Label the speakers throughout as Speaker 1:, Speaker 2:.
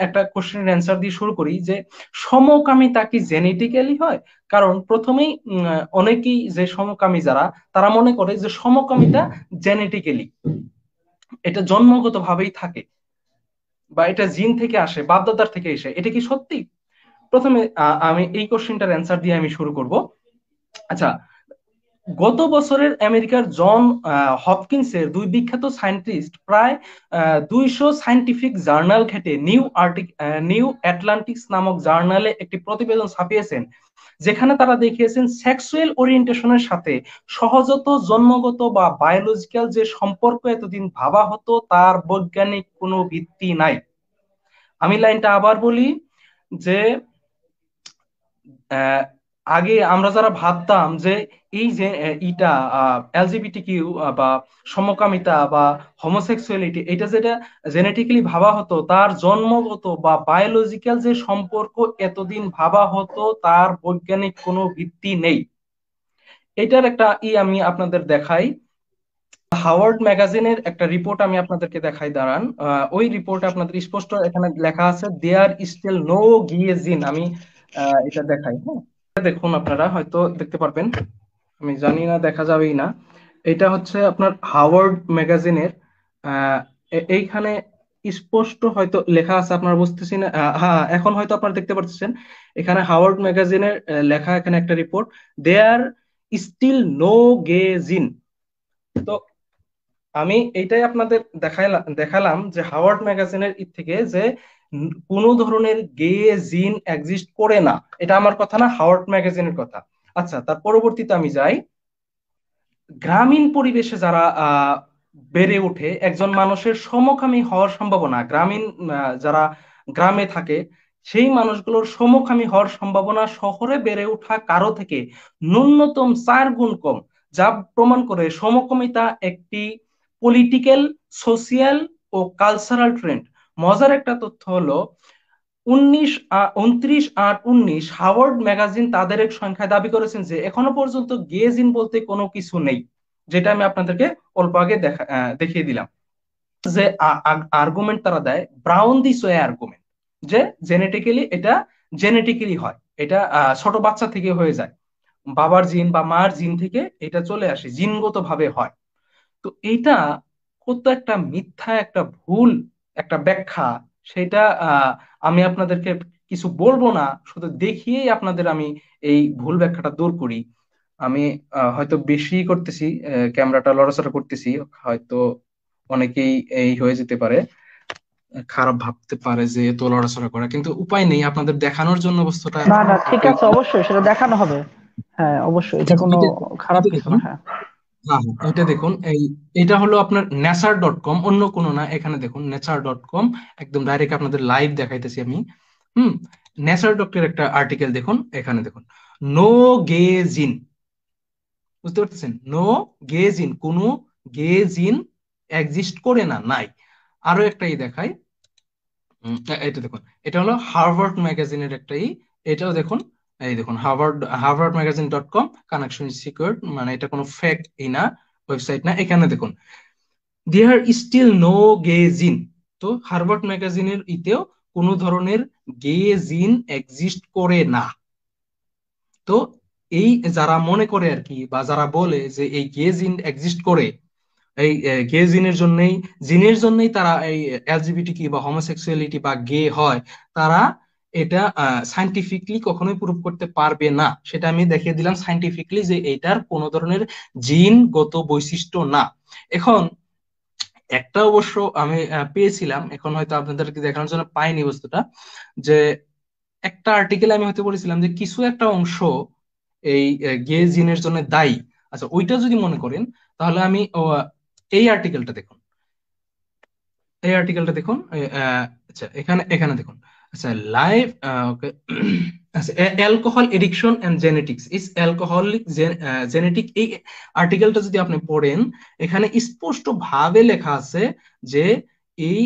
Speaker 1: একটা কোশ্চেনের অ্যান্সার দিয়ে শুরু করি যে সমকামিতা কি জেনেটিক্যালি হয়। কারণ প্রথমেই অনেকেই যে সমকামী যারা, তারা মনে করে যে সমকামিতা জেনেটিক্যালি, এটা জন্মগত ভাবেই থাকে বা এটা জিন থেকে আসে, বাপদাদার থেকে এসে। এটা কি সত্যি? প্রথমে আমি এই কোশ্চেনটার অ্যান্সার দিয়ে আমি শুরু করব। আচ্ছা, গত বছরের আমেরিকার জন হপকিন্সের দুই বিখ্যাত সায়েন্টিস্ট প্রায় 200 সায়েন্টিফিক জার্নাল ঘেটে নিউ অ্যাটলান্টিক্স নামক জার্নালে একটি প্রতিবেদন ছাপিয়েছেন, যেখানে তারা দেখিয়েছেন সেক্সুয়াল ওরিয়েন্টেশনের সাথে সহজাত জন্মগত বা বায়োলজিক্যাল যে সম্পর্ক এতদিন ভাবা হতো তার বৈজ্ঞানিক কোনো ভিত্তি নাই। আমি লাইনটা আবার বলি যে আহ, আগে আমরা যারা ভাবতাম যে এই যে ইটা এলজিবিটি কিউ বা সমকামিতা বা হোমোসেক্সুয়ালিটি, এটা যেটা জেনেটিক্যালি ভাবা হতো, তার জন্মগত বা বায়োলজিক্যাল যে সম্পর্ক এতদিন ভাবা হতো তার বৈজ্ঞানিক কোনো ভিত্তি নেই। এটার একটা আমি আপনাদের দেখাই। হাওয়ার্ড ম্যাগাজিনের একটা রিপোর্ট আমি আপনাদেরকে দেখাই, দাঁড়ান। ওই রিপোর্টে আপনাদের স্পষ্ট এখানে লেখা আছে দেয়ার স্টিল নো গিয়েজিন। আমি এটা দেখাই, হ্যাঁ। দেখুন, আপনারা হয়তো দেখতে পারবেন, আমি জানি না দেখা যাবেই না। এটা হচ্ছে আপনার হাওয়ার্ড ম্যাগাজিনের এইখানে স্পষ্ট হয়তো লেখা আছে, আপনারা বুঝতেছি না। হ্যাঁ, এখন হয়তো আপনারা দেখতে পাচ্ছেন এখানে হাওয়ার্ড ম্যাগাজিনের লেখা, এখানে একটা রিপোর্ট, দেয়ার স্টিল নো গেজিন। তো আমি এইটাই আপনাদের দেখালাম যে হাওয়ার্ড ম্যাগাজিনের থেকে যে কোনো ধরনের গে জিন এক্সিস্ট করে না। এটা আমার কথা না, হাওয়ার্ড ম্যাগাজিনের কথা। আচ্ছা, তার পরবর্তীতে আমি যাই। গ্রামীণ পরিবেশে যারা বেড়ে ওঠে, একজন মানুষের সমকামী হওয়ার সম্ভাবনা, গ্রামীণ যারা গ্রামে থাকে সেই মানুষগুলোর সমকামী হওয়ার সম্ভাবনা শহরে বেড়ে ওঠা কারো থেকে ন্যূনতম 4 গুণ কম, যা প্রমাণ করে সমকামিতা একটি পলিটিক্যাল, সোশিয়াল ও কালচারাল ট্রেন্ড। মজার একটা তথ্য হলো 29 হাওয়ার্ড ম্যাগাজিন তাদের এক সংখ্যায় দাবি করেছেন যে এখনো পর্যন্ত গে জিন বলতে কোনো কিছু নেই, যেটা আমি আপনাদেরকে অল্প আগে দেখিয়ে দিলাম। যে আর্গুমেন্ট তারা দেয়, ব্রাউন দিস ওয়ে আর্গুমেন্ট, যে জেনেটিক্যালি এটা জেনেটিক্যালি হয়, এটা ছোট বাচ্চা থেকে হয়ে যায়, বাবার জিন বা মার জিন থেকে এটা চলে আসে, জিনগত ভাবে হয়। তো এইটা কত একটা মিথ্যা, একটা ভুল একটা ব্যাখ্যা। সেটা আমি আপনাদেরকে কিছু বলবো না, শুধু দেখিয়েই আপনাদের আমি এই ভুল ব্যাখ্যাটা দূর করি। আমি হয়তো বেশি করতেছি, ক্যামেরাটা লড়াচড়া করতেছি, হয়তো অনেকেই এই হয়ে যেতে পারে, খারাপ ভাবতে পারে যে এত লড়াচড়া করা, কিন্তু উপায় নেই, আপনাদের দেখানোর জন্য বস্তুটা
Speaker 2: না না, ঠিক
Speaker 1: একটু
Speaker 2: আছে, অবশ্যই সেটা দেখানো হবে। হ্যাঁ, অবশ্যই, এটা
Speaker 1: কিন্তু
Speaker 2: কোনো
Speaker 1: এটা
Speaker 2: খারাপ
Speaker 1: এটা
Speaker 2: কিছু
Speaker 1: দেখুন।
Speaker 2: না। হ্যাঁ,
Speaker 1: হ্যাঁ হ্যাঁ, এটা দেখুন, এটা হলো আপনার নেচার.কম, অন্য কোনো না। এখানে দেখুন নেচার.কম, একদম ডাইরেক্ট আপনাদের লাইভ দেখাইতেছি আমি। হুম। নেচার.এর একটা আর্টিকেল দেখুন, এখানে দেখুন, নো গেজিন, বুঝতে পারতেছেন? নো গেজিন, কোনো গেজিন এক্সিস্ট করে না, নাই। আরো একটাই দেখাই, এটা দেখুন, এটা হলো হার্ভার্ড ম্যাগাজিনের একটাই, এটাও দেখুন। এই দেখুন, হার্ভার্ড ম্যাগাজিন.কম, কানেকশন ইজ সিকিউরড, মানে এটা কোনো ফেক না, ওয়েবসাইট না। এখানে দেখুন, দেয়ার স্টিল নো গে জিন। তো হার্ভার্ড ম্যাগাজিনের ইতেও কোনো ধরনের গে জিন এক্সিস্ট করে না। তো এই যারা মনে করে আর কি, বা যারা বলে যে এই গে জিন এক্সিস্ট করে, এই গে জিনের জন্যই তারা এই এলজিবিটি কি বা হোমোসেক্সুয়ালিটি বা গে হয়, তারা এটা সাইন্টিফিকলি কখনোই প্রুভ করতে পারবে না। সেটা আমি দেখিয়ে দিলাম সাইন্টিফিকলি যে এটার কোনো ধরনের জিনগত বৈশিষ্ট্য না। এখন একটা অবশ্য আমি পেয়েছিলাম, এখন হয়তো আপনাদেরকে দেখানোর জন্য পাইনি বস্তুটা, যে একটা আর্টিকেলে আমি হয়তো বলেছিলাম যে কিছু একটা অংশ এই গে জিনের জন্য দায়ী। আচ্ছা, ওইটা যদি মনে করেন, তাহলে আমি এই আর্টিকেলটা দেখুন, এই আর্টিকেলটা দেখুন। আচ্ছা, এখানে এখানে দেখুন। আচ্ছা, লাইভ, ওকে। আচ্ছা, alcohol addiction and genetics is alcoholic genetic, এই আর্টিকেলটা যদি আপনি পড়েন, এখানে স্পষ্ট ভাবে লেখা আছে যে এই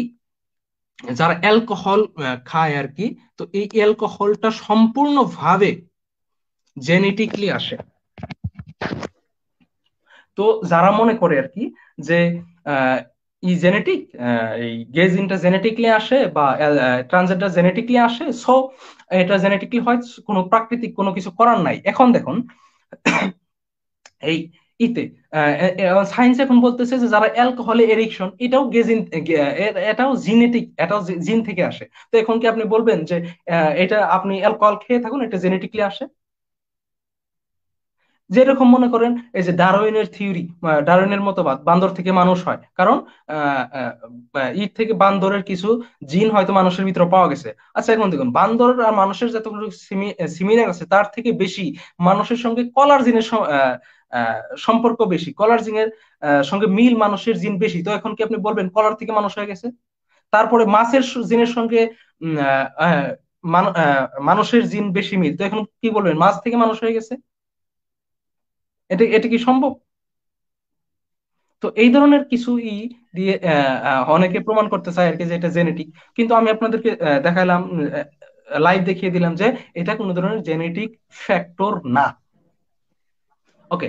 Speaker 1: যারা অ্যালকোহল খায় আর কি, তো এই অ্যালকোহলটা সম্পূর্ণভাবে জেনেটিকলি আসে। তো যারা মনে করে আর কি যে ই জেনেটিক, এই গে জিনটা জেনেটিকলি আসে বা ট্রান্সজেন্ডার জেনেটিকলি আসে, সো এটা জেনেটিকলি হয়, কোনো প্রাকৃতিক কোনো কিছু করার নাই। এখন দেখুন এই ইতে সায়েন্স এখন বলতেছে যে যারা অ্যালকোহলে এডিকশন, এটাও গেজিন, এটাও জিনেটিক, এটাও জিন থেকে আসে। তো এখন কি আপনি বলবেন যে এটা আপনি অ্যালকোহল খেয়ে থাকুন, এটা জেনেটিকলি আসে? যেরকম মনে করেন এই যে ডারউইনের থিওরি, ডারউইনের মতবাদ, বান্দর থেকে মানুষ হয়, কারণ ইট থেকে বান্দরের কিছু জিন হয়তো মানুষের ভিতরে পাওয়া গেছে। আচ্ছা এখন দেখুন, বান্দর আর মানুষের যতগুলো সিমিলার আছে তার থেকে বেশি মানুষের সঙ্গে কলার জিনের সম্পর্ক বেশি, কলার জিনের সঙ্গে মিল মানুষের জিন বেশি। তো এখন কি আপনি বলবেন কলার থেকে মানুষ হয়ে গেছে? তারপরে মাছের জিনের সঙ্গে উম, আহ, আহ, মানুষের জিন বেশি মিল, তো এখন কি বলবেন মাছ থেকে মানুষ হয়ে গেছে? এটা এটা কি সম্ভব? তো এই ধরনের কিছু দিয়ে অনেকে প্রমাণ করতে চায় আর কি যে এটা জেনেটিক। কিন্তু আমি আপনাদেরকে দেখালাম, লাইভ দেখিয়ে দিলাম যে এটা কোনো ধরনের জেনেটিক ফ্যাক্টর না। ওকে।